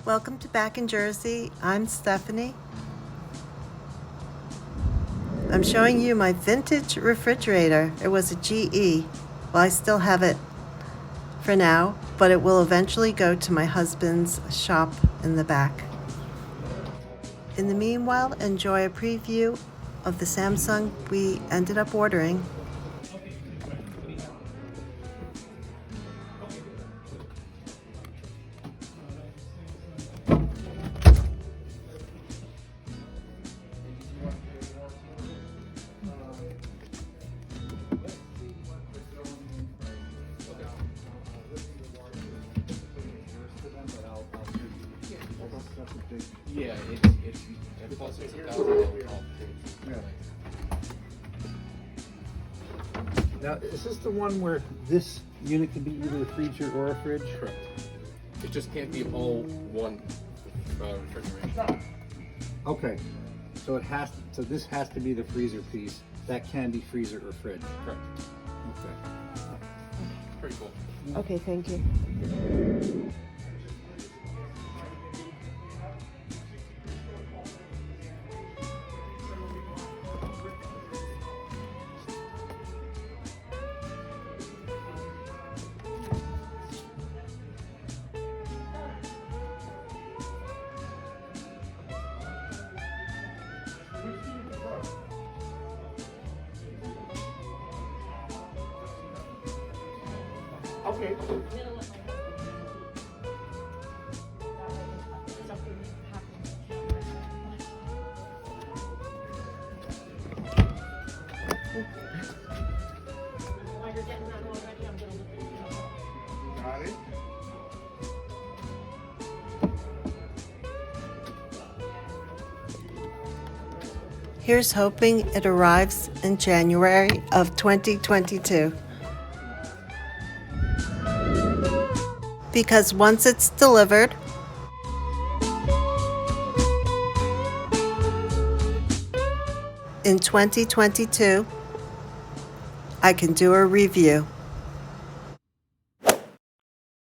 Welcome to Back in Jersey. I'm Stephanie. I'm showing you my vintage refrigerator. It was a GE. Well, I still have it for now, but it will eventually go to my husband's shop in the back. In the meanwhile, enjoy a preview of the Samsung we ended up ordering. Yeah, it's plus $6,000 off. Now, is this the one where this unit can be either a freezer or a fridge? Correct. It just can't be all one refrigeration. Okay, so this has to be the freezer piece. That can be freezer or fridge. Correct. Okay. Pretty cool. Okay, thank you. Okay. Got it. Here's hoping it arrives in January of 2022. Because once it's delivered, in 2022, I can do a review.